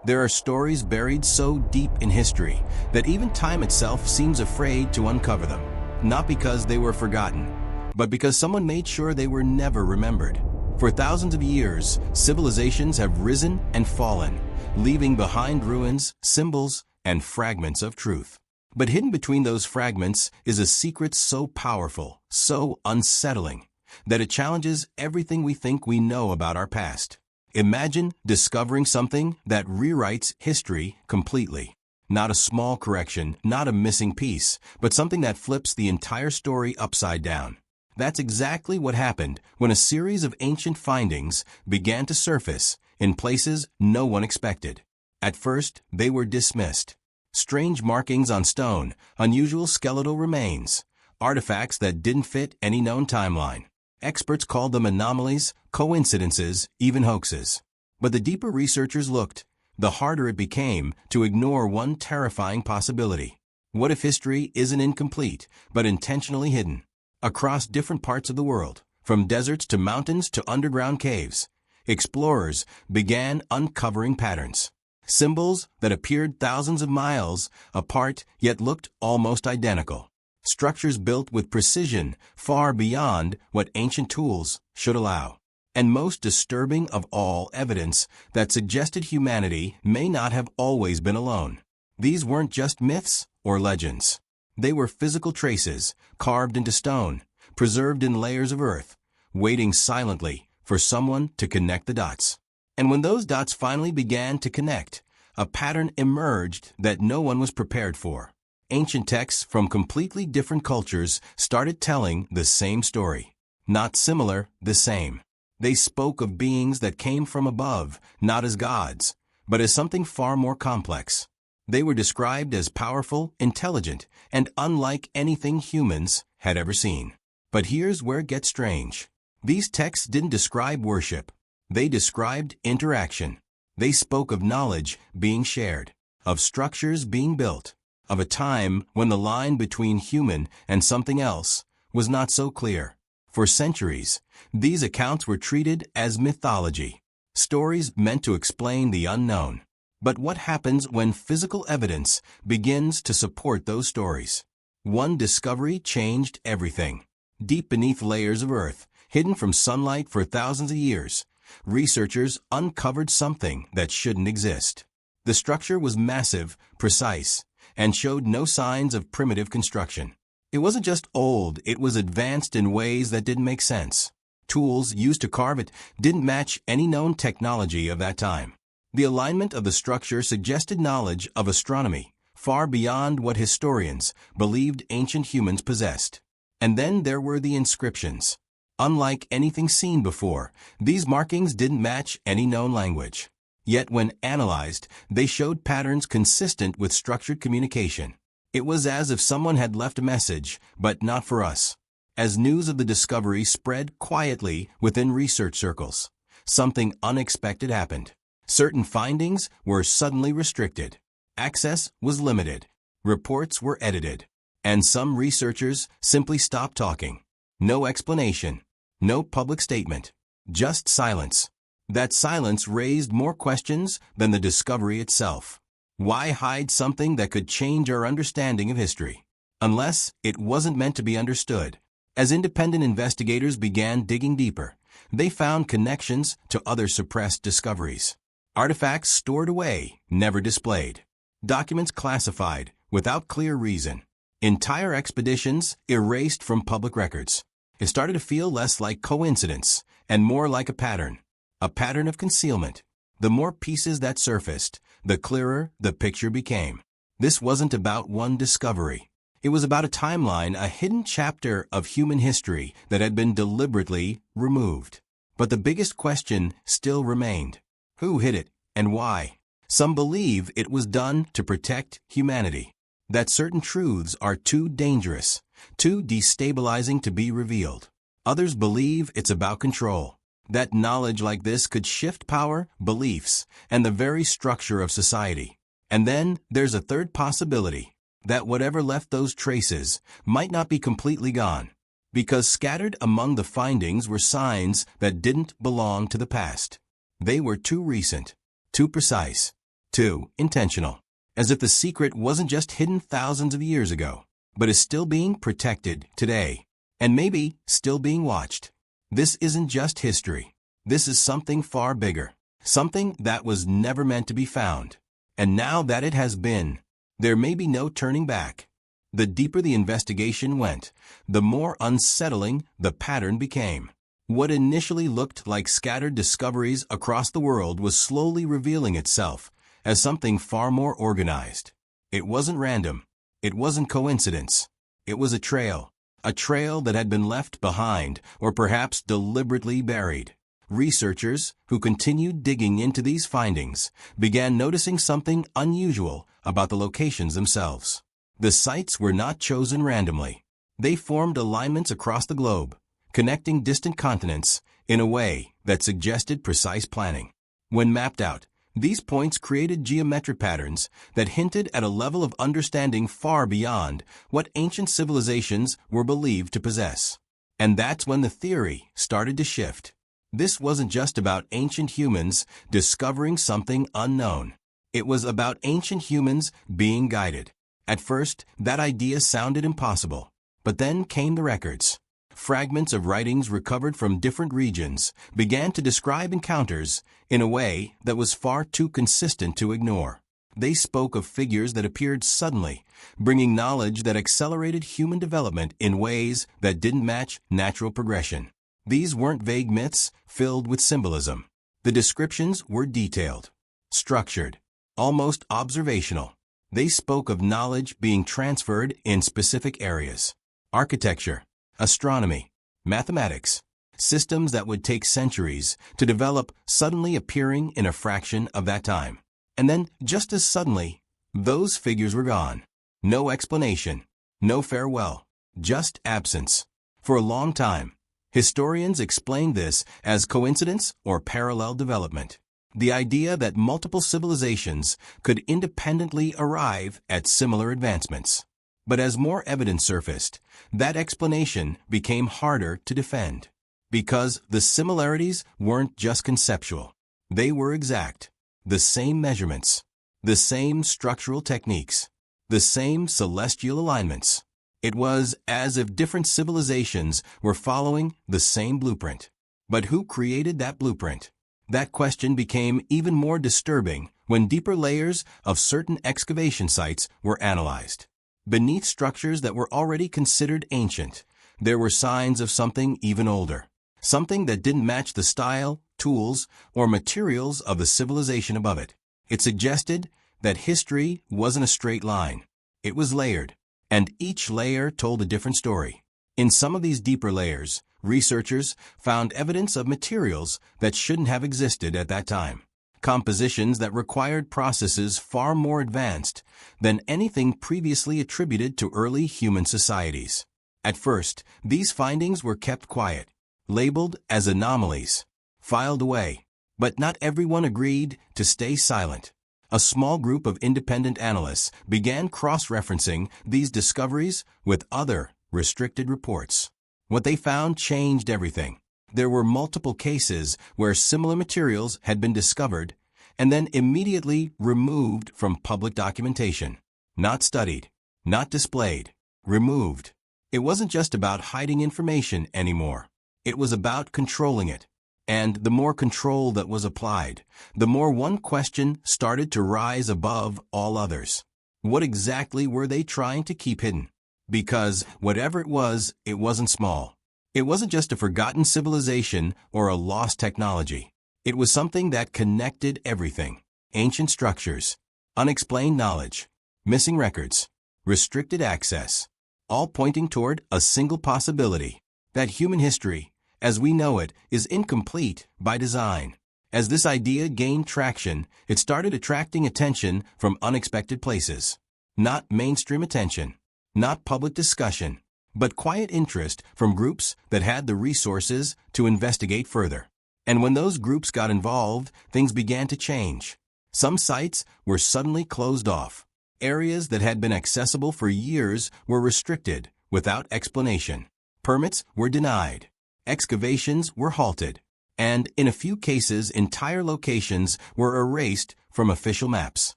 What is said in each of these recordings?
There are stories buried so deep in history that even time itself seems afraid to uncover them, not because they were forgotten, but because someone made sure they were never remembered. For thousands of years, civilizations have risen and fallen, leaving behind ruins, symbols, and fragments of truth. But hidden between those fragments is a secret so powerful, so unsettling, that it challenges everything we think we know about our past. Imagine discovering something that rewrites history completely. Not a small correction, not a missing piece, but something that flips the entire story upside down. That's exactly what happened when a series of ancient findings began to surface in places no one expected. At first, they were dismissed. Strange markings on stone, unusual skeletal remains, artifacts that didn't fit any known timeline. Experts called them anomalies, coincidences, even hoaxes. But the deeper researchers looked, the harder it became to ignore one terrifying possibility. What if history isn't incomplete, but intentionally hidden? Across different parts of the world, from deserts to mountains to underground caves, explorers began uncovering patterns. Symbols that appeared thousands of miles apart yet looked almost identical. Structures built with precision far beyond what ancient tools should allow. And most disturbing of all, evidence that suggested humanity may not have always been alone. These weren't just myths or legends. They were physical traces, carved into stone, preserved in layers of earth, waiting silently for someone to connect the dots. And when those dots finally began to connect, a pattern emerged that no one was prepared for. Ancient texts from completely different cultures started telling the same story. Not similar, the same. They spoke of beings that came from above, not as gods, but as something far more complex. They were described as powerful, intelligent, and unlike anything humans had ever seen. But here's where it gets strange. These texts didn't describe worship. They described interaction. They spoke of knowledge being shared, of structures being built, of a time when the line between human and something else was not so clear. For centuries, these accounts were treated as mythology, stories meant to explain the unknown. But what happens when physical evidence begins to support those stories? One discovery changed everything. Deep beneath layers of earth, hidden from sunlight for thousands of years, researchers uncovered something that shouldn't exist. The structure was massive, precise, and showed no signs of primitive construction. It wasn't just old, it was advanced in ways that didn't make sense. Tools used to carve it didn't match any known technology of that time. The alignment of the structure suggested knowledge of astronomy, far beyond what historians believed ancient humans possessed. And then there were the inscriptions. Unlike anything seen before, these markings didn't match any known language. Yet when analyzed, they showed patterns consistent with structured communication. It was as if someone had left a message, but not for us. As news of the discovery spread quietly within research circles, something unexpected happened. Certain findings were suddenly restricted. Access was limited. Reports were edited. And some researchers simply stopped talking. No explanation. No public statement. Just silence. That silence raised more questions than the discovery itself. Why hide something that could change our understanding of history? Unless it wasn't meant to be understood. As independent investigators began digging deeper, they found connections to other suppressed discoveries. Artifacts stored away, never displayed. Documents classified, without clear reason. Entire expeditions erased from public records. It started to feel less like coincidence and more like a pattern of concealment. The more pieces that surfaced, the clearer the picture became. This wasn't about one discovery. It was about a timeline, a hidden chapter of human history that had been deliberately removed. But the biggest question still remained. Who hid it, and why? Some believe it was done to protect humanity. That certain truths are too dangerous, too destabilizing to be revealed. Others believe it's about control. That knowledge like this could shift power, beliefs, and the very structure of society. And then there's a third possibility, that whatever left those traces might not be completely gone, because scattered among the findings were signs that didn't belong to the past. They were too recent, too precise, 2. Intentional. As if the secret wasn't just hidden thousands of years ago, but is still being protected today, and maybe still being watched. This isn't just history. This is something far bigger, something that was never meant to be found. And now that it has been, there may be no turning back. The deeper the investigation went, the more unsettling the pattern became. What initially looked like scattered discoveries across the world was slowly revealing itself as something far more organized. It wasn't random. It wasn't coincidence. It was a trail that had been left behind or perhaps deliberately buried. Researchers who continued digging into these findings began noticing something unusual about the locations themselves. The sites were not chosen randomly. They formed alignments across the globe, connecting distant continents in a way that suggested precise planning. When mapped out, these points created geometric patterns that hinted at a level of understanding far beyond what ancient civilizations were believed to possess. And that's when the theory started to shift. This wasn't just about ancient humans discovering something unknown. It was about ancient humans being guided. At first, that idea sounded impossible. But then came the records. Fragments of writings recovered from different regions began to describe encounters in a way that was far too consistent to ignore. They spoke of figures that appeared suddenly, bringing knowledge that accelerated human development in ways that didn't match natural progression. These weren't vague myths filled with symbolism. The descriptions were detailed, structured, almost observational. They spoke of knowledge being transferred in specific areas: architecture, astronomy, mathematics, systems that would take centuries to develop suddenly appearing in a fraction of that time. And then, just as suddenly, those figures were gone. No explanation, no farewell, just absence. For a long time, historians explained this as coincidence or parallel development. The idea that multiple civilizations could independently arrive at similar advancements. But as more evidence surfaced, that explanation became harder to defend. Because the similarities weren't just conceptual. They were exact. The same measurements, the same structural techniques, the same celestial alignments. It was as if different civilizations were following the same blueprint. But who created that blueprint? That question became even more disturbing when deeper layers of certain excavation sites were analyzed. Beneath structures that were already considered ancient, there were signs of something even older. Something that didn't match the style, tools, or materials of the civilization above it. It suggested that history wasn't a straight line. It was layered, and each layer told a different story. In some of these deeper layers, researchers found evidence of materials that shouldn't have existed at that time. Compositions that required processes far more advanced than anything previously attributed to early human societies. At first, these findings were kept quiet, labeled as anomalies, filed away. But not everyone agreed to stay silent. A small group of independent analysts began cross-referencing these discoveries with other restricted reports. What they found changed everything. There were multiple cases where similar materials had been discovered and then immediately removed from public documentation. Not studied, not displayed, removed. It wasn't just about hiding information anymore. It was about controlling it. And the more control that was applied, the more one question started to rise above all others. What exactly were they trying to keep hidden? Because whatever it wasn't small. It wasn't just a forgotten civilization or a lost technology. It was something that connected everything. Ancient structures, unexplained knowledge, missing records, restricted access, all pointing toward a single possibility, that human history, as we know it, is incomplete by design. As this idea gained traction, it started attracting attention from unexpected places. Not mainstream attention, not public discussion, but quiet interest from groups that had the resources to investigate further. And when those groups got involved, things began to change. Some sites were suddenly closed off. Areas that had been accessible for years were restricted without explanation. Permits were denied. Excavations were halted. And in a few cases, entire locations were erased from official maps.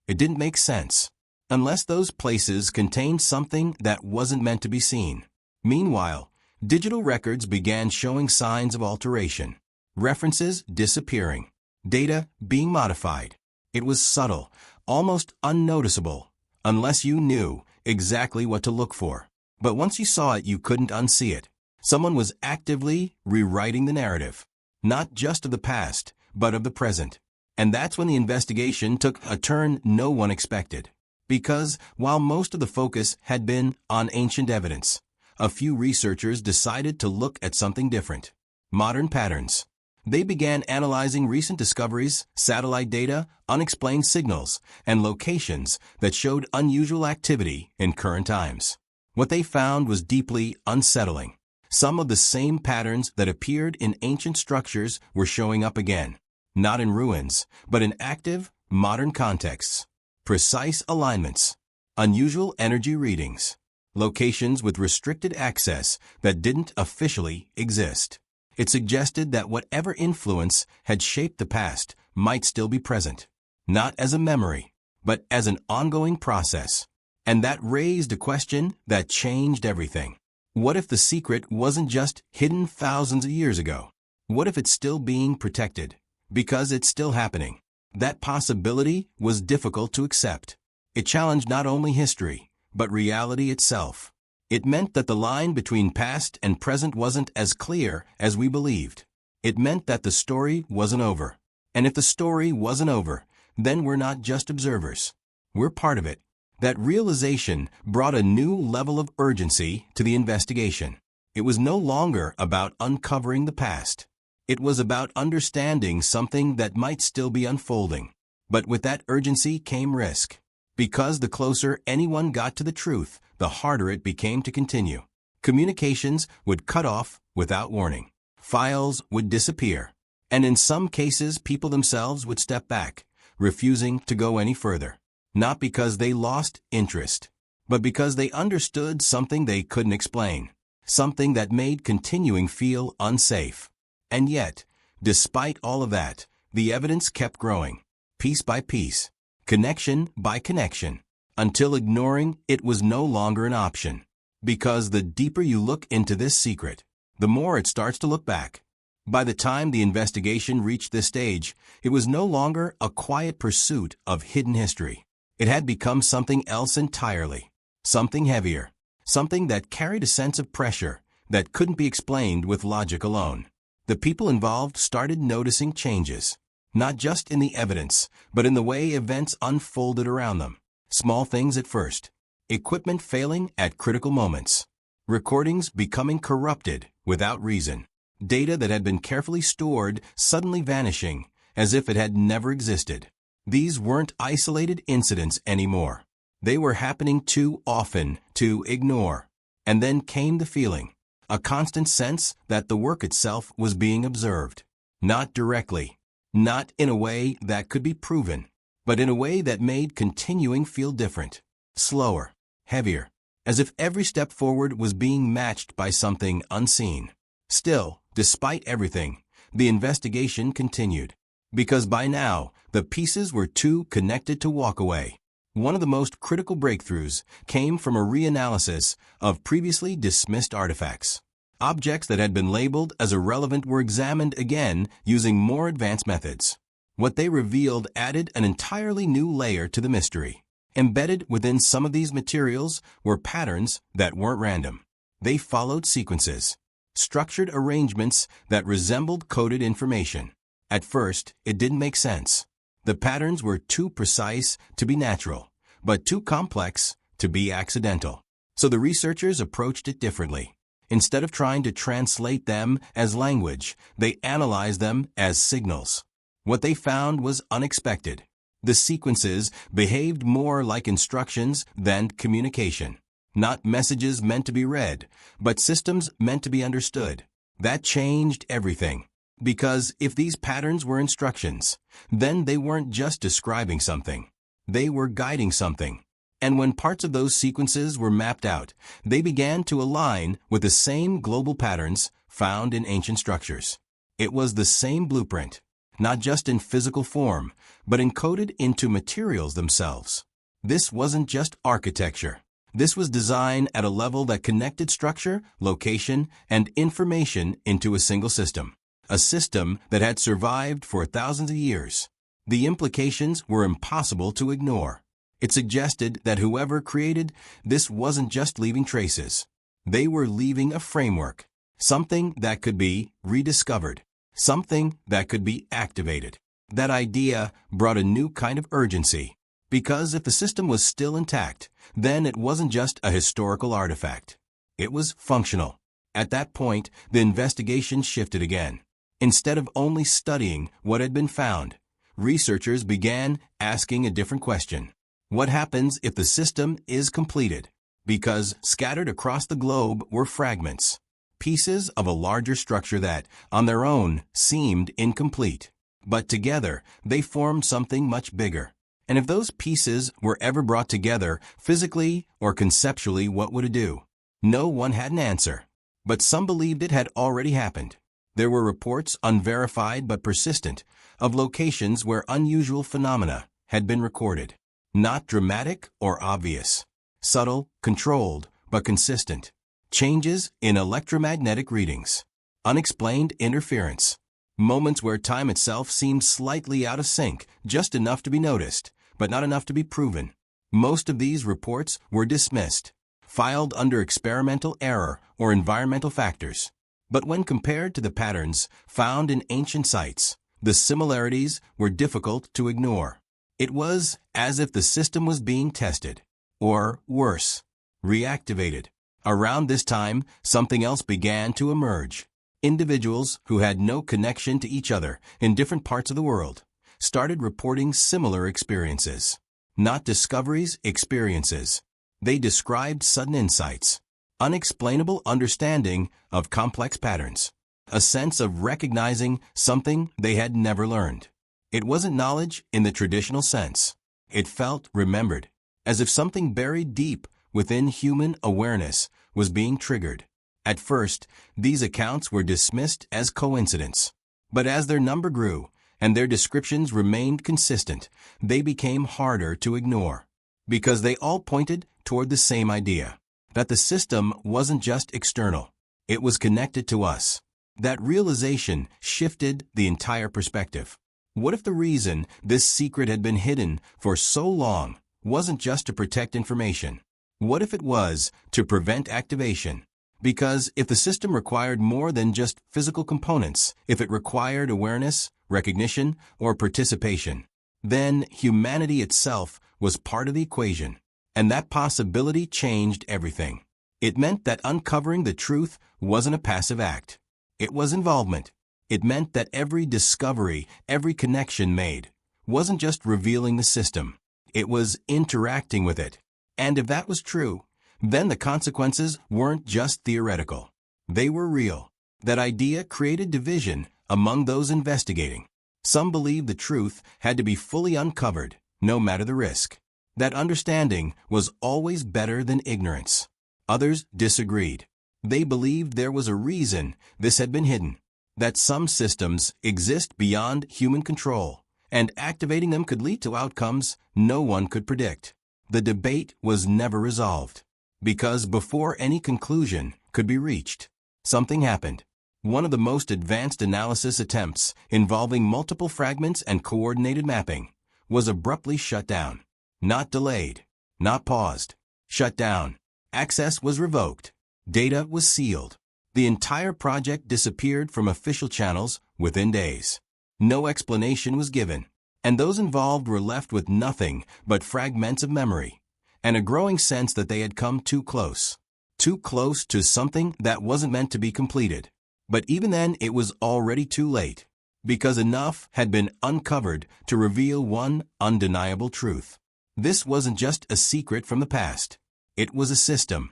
It didn't make sense, unless those places contained something that wasn't meant to be seen. Meanwhile, digital records began showing signs of alteration, references disappearing, data being modified. It was subtle, almost unnoticeable, unless you knew exactly what to look for. But once you saw it, you couldn't unsee it. Someone was actively rewriting the narrative, not just of the past, but of the present. And that's when the investigation took a turn no one expected. Because while most of the focus had been on ancient evidence, a few researchers decided to look at something different: modern patterns. They began analyzing recent discoveries, satellite data, unexplained signals, and locations that showed unusual activity in current times. What they found was deeply unsettling. Some of the same patterns that appeared in ancient structures were showing up again, not in ruins, but in active, modern contexts. Precise alignments, unusual energy readings, locations with restricted access that didn't officially exist. It suggested that whatever influence had shaped the past might still be present, not as a memory, but as an ongoing process. And that raised a question that changed everything. What if the secret wasn't just hidden thousands of years ago? What if it's still being protected? Because it's still happening. That possibility was difficult to accept. It challenged not only history, but reality itself. It meant that the line between past and present wasn't as clear as we believed. It meant that the story wasn't over. And if the story wasn't over, then we're not just observers. We're part of it. That realization brought a new level of urgency to the investigation. It was no longer about uncovering the past. It was about understanding something that might still be unfolding. But with that urgency came risk. Because the closer anyone got to the truth, the harder it became to continue. Communications would cut off without warning. Files would disappear. And in some cases, people themselves would step back, refusing to go any further. Not because they lost interest, but because they understood something they couldn't explain. Something that made continuing feel unsafe. And yet, despite all of that, the evidence kept growing, piece by piece, connection by connection, until ignoring it was no longer an option. Because the deeper you look into this secret, the more it starts to look back. By the time the investigation reached this stage, it was no longer a quiet pursuit of hidden history. It had become something else entirely, something heavier, something that carried a sense of pressure that couldn't be explained with logic alone. The people involved started noticing changes, not just in the evidence, but in the way events unfolded around them. Small things at first. Equipment failing at critical moments. Recordings becoming corrupted without reason. Data that had been carefully stored suddenly vanishing, as if it had never existed. These weren't isolated incidents anymore. They were happening too often to ignore. And then came the feeling. A constant sense that the work itself was being observed. Not directly, not in a way that could be proven, but in a way that made continuing feel different, slower, heavier, as if every step forward was being matched by something unseen. Still, despite everything, the investigation continued, because by now, the pieces were too connected to walk away. One of the most critical breakthroughs came from a reanalysis of previously dismissed artifacts. Objects that had been labeled as irrelevant were examined again using more advanced methods. What they revealed added an entirely new layer to the mystery. Embedded within some of these materials were patterns that weren't random. They followed sequences, structured arrangements that resembled coded information. At first, it didn't make sense. The patterns were too precise to be natural, but too complex to be accidental. So the researchers approached it differently. Instead of trying to translate them as language, they analyzed them as signals. What they found was unexpected. The sequences behaved more like instructions than communication. Not messages meant to be read, but systems meant to be understood. That changed everything. Because if these patterns were instructions, then they weren't just describing something. They were guiding something. And when parts of those sequences were mapped out, they began to align with the same global patterns found in ancient structures. It was the same blueprint. not just in physical form, but encoded into materials themselves. This wasn't just architecture. This was design at a level that connected structure, location, and information into a single system. A system that had survived for thousands of years. The implications were impossible to ignore. It suggested that whoever created this wasn't just leaving traces. They were leaving a framework, something that could be rediscovered, something that could be activated. That idea brought a new kind of urgency, because if the system was still intact, then it wasn't just a historical artifact. It was functional. At that point, the investigation shifted again. Instead of only studying what had been found, researchers began asking a different question. What happens if the system is completed? Because scattered across the globe were fragments, pieces of a larger structure that, on their own, seemed incomplete. But together, they formed something much bigger. And if those pieces were ever brought together, physically or conceptually, what would it do? No one had an answer. But some believed it had already happened. There were reports, unverified but persistent, of locations where unusual phenomena had been recorded. Not dramatic or obvious. Subtle, controlled, but consistent. Changes in electromagnetic readings. Unexplained interference. Moments where time itself seemed slightly out of sync, just enough to be noticed, but not enough to be proven. Most of these reports were dismissed, filed under experimental error or environmental factors. But when compared to the patterns found in ancient sites, the similarities were difficult to ignore. It was as if the system was being tested, or worse, reactivated. Around this time, something else began to emerge. Individuals who had no connection to each other in different parts of the world started reporting similar experiences. Not discoveries, experiences. They described sudden insights, unexplainable understanding of complex patterns, a sense of recognizing something they had never learned. It wasn't knowledge in the traditional sense. It felt remembered, as if something buried deep within human awareness was being triggered. At first, these accounts were dismissed as coincidence. But as their number grew, and their descriptions remained consistent, they became harder to ignore. Because they all pointed toward the same idea, that the system wasn't just external. It was connected to us. That realization shifted the entire perspective. What if the reason this secret had been hidden for so long wasn't just to protect information? What if it was to prevent activation? Because if the system required more than just physical components, if it required awareness, recognition, or participation, then humanity itself was part of the equation. And that possibility changed everything. It meant that uncovering the truth wasn't a passive act. It was involvement. It meant that every discovery, every connection made, wasn't just revealing the system. It was interacting with it. And if that was true, then the consequences weren't just theoretical. They were real. That idea created division among those investigating. Some believed the truth had to be fully uncovered, no matter the risk. That understanding was always better than ignorance. Others disagreed. They believed there was a reason this had been hidden. That some systems exist beyond human control, and activating them could lead to outcomes no one could predict. The debate was never resolved. Because before any conclusion could be reached, something happened. One of the most advanced analysis attempts, involving multiple fragments and coordinated mapping, was abruptly shut down. Not delayed, not paused. Shut down. Access was revoked. Data was sealed. The entire project disappeared from official channels within days. No explanation was given, and those involved were left with nothing but fragments of memory, and a growing sense that they had come too close to something that wasn't meant to be completed. But even then, it was already too late, because enough had been uncovered to reveal one undeniable truth. This wasn't just a secret from the past. It was a system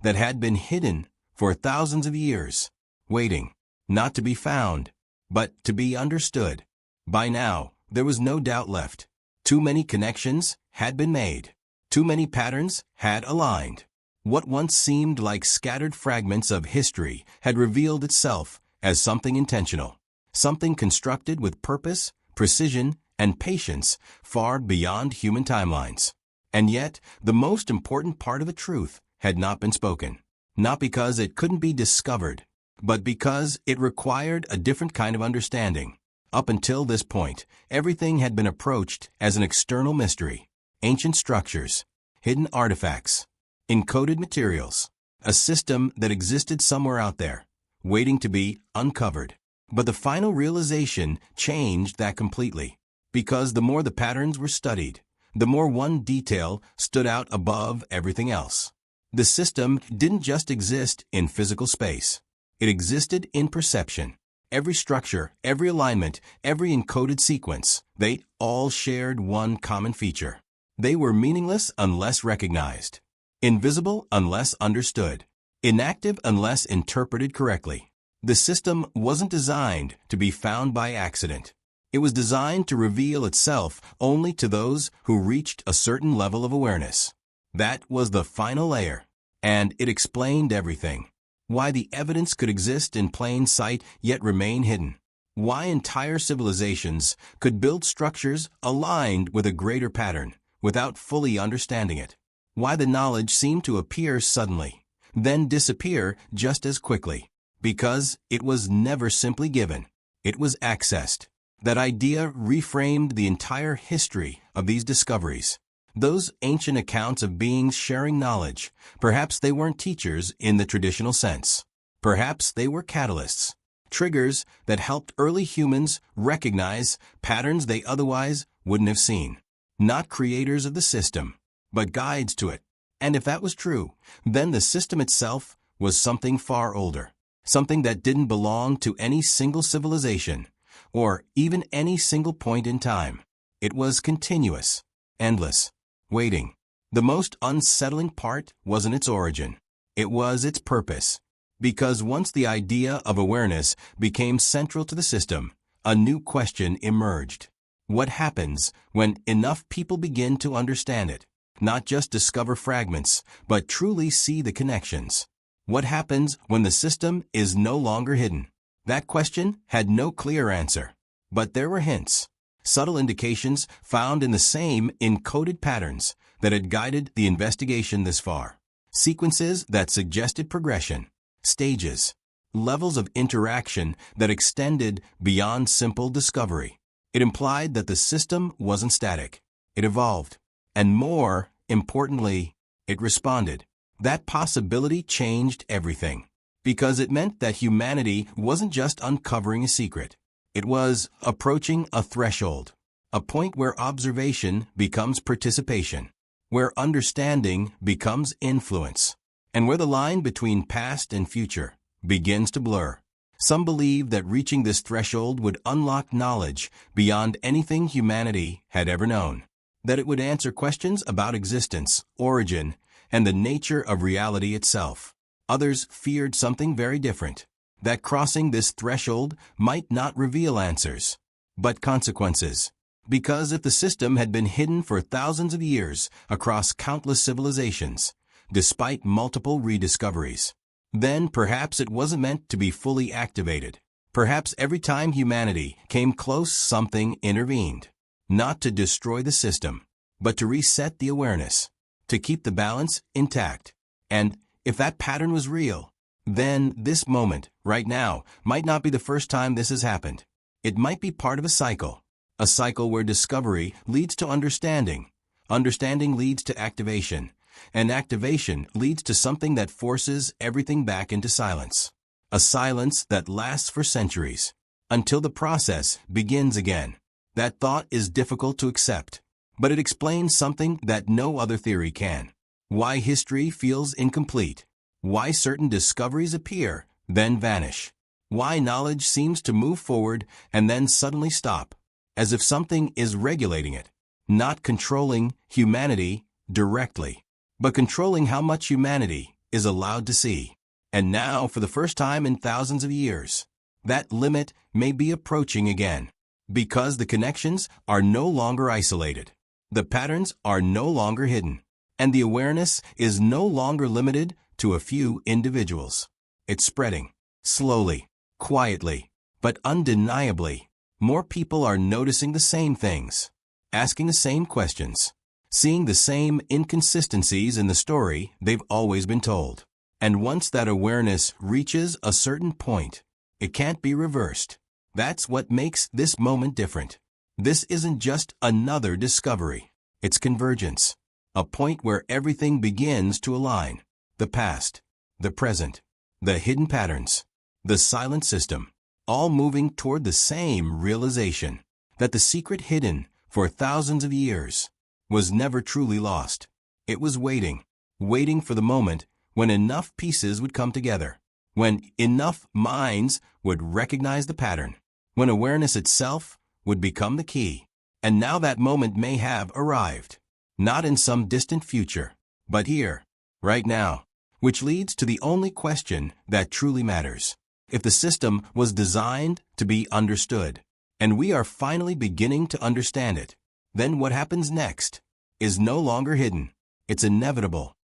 that had been hidden for thousands of years, waiting, not to be found, but to be understood. By now, there was no doubt left. Too many connections had been made. Too many patterns had aligned. What once seemed like scattered fragments of history had revealed itself as something intentional, something constructed with purpose, precision, and patience far beyond human timelines. And yet, the most important part of the truth had not been spoken. Not because it couldn't be discovered, but because it required a different kind of understanding. Up until this point, everything had been approached as an external mystery. Ancient structures, hidden artifacts, encoded materials, a system that existed somewhere out there, waiting to be uncovered. But the final realization changed that completely, because the more the patterns were studied, the more one detail stood out above everything else. The system didn't just exist in physical space. It existed in perception. Every structure, every alignment, every encoded sequence, they all shared one common feature. They were meaningless unless recognized, invisible unless understood, inactive unless interpreted correctly. The system wasn't designed to be found by accident. It was designed to reveal itself only to those who reached a certain level of awareness. That was the final layer, and it explained everything. Why the evidence could exist in plain sight yet remain hidden. Why entire civilizations could build structures aligned with a greater pattern without fully understanding it. Why the knowledge seemed to appear suddenly, then disappear just as quickly. Because it was never simply given. It was accessed. That idea reframed the entire history of these discoveries. Those ancient accounts of beings sharing knowledge, perhaps they weren't teachers in the traditional sense. Perhaps they were catalysts, triggers that helped early humans recognize patterns they otherwise wouldn't have seen. Not creators of the system, but guides to it. And if that was true, then the system itself was something far older, something that didn't belong to any single civilization, or even any single point in time. It was continuous, endless, waiting. The most unsettling part wasn't its origin. It was its purpose. Because once the idea of awareness became central to the system, a new question emerged. What happens when enough people begin to understand it? Not just discover fragments, but truly see the connections. What happens when the system is no longer hidden? That question had no clear answer. But there were hints. Subtle indications found in the same encoded patterns that had guided the investigation this far. Sequences that suggested progression, stages, levels of interaction that extended beyond simple discovery. It implied that the system wasn't static. It evolved. And more importantly, it responded. That possibility changed everything. Because it meant that humanity wasn't just uncovering a secret. It was approaching a threshold, a point where observation becomes participation, where understanding becomes influence, and where the line between past and future begins to blur. Some believe that reaching this threshold would unlock knowledge beyond anything humanity had ever known, that it would answer questions about existence, origin, and the nature of reality itself. Others feared something very different. That crossing this threshold might not reveal answers, but consequences. Because if the system had been hidden for thousands of years across countless civilizations, despite multiple rediscoveries, then perhaps it wasn't meant to be fully activated. Perhaps every time humanity came close, something intervened. Not to destroy the system, but to reset the awareness, to keep the balance intact. And if that pattern was real, then this moment, right now, might not be the first time this has happened. It might be part of a cycle where discovery leads to understanding, understanding leads to activation, and activation leads to something that forces everything back into silence. A silence that lasts for centuries, until the process begins again. That thought is difficult to accept, but it explains something that no other theory can. Why history feels incomplete. Why certain discoveries appear, then vanish. Why knowledge seems to move forward and then suddenly stop, as if something is regulating it, not controlling humanity directly, but controlling how much humanity is allowed to see. And now, for the first time in thousands of years, that limit may be approaching again, because the connections are no longer isolated, the patterns are no longer hidden, and the awareness is no longer limited to a few individuals. It's spreading, slowly, quietly, But undeniably, more people are noticing the same things, asking the same questions, seeing the same inconsistencies in the story they've always been told. And once that awareness reaches a certain point, it can't be reversed. That's what makes this moment different. This isn't just another discovery. It's convergence. A point where everything begins to align. The past, the present, the hidden patterns, the silent system, all moving toward the same realization that the secret hidden for thousands of years was never truly lost. It was waiting for the moment when enough pieces would come together, when enough minds would recognize the pattern, when awareness itself would become the key. And now that moment may have arrived, not in some distant future, but here, right now, which leads to the only question that truly matters. If the system was designed to be understood, and we are finally beginning to understand it, then what happens next is no longer hidden. It's inevitable.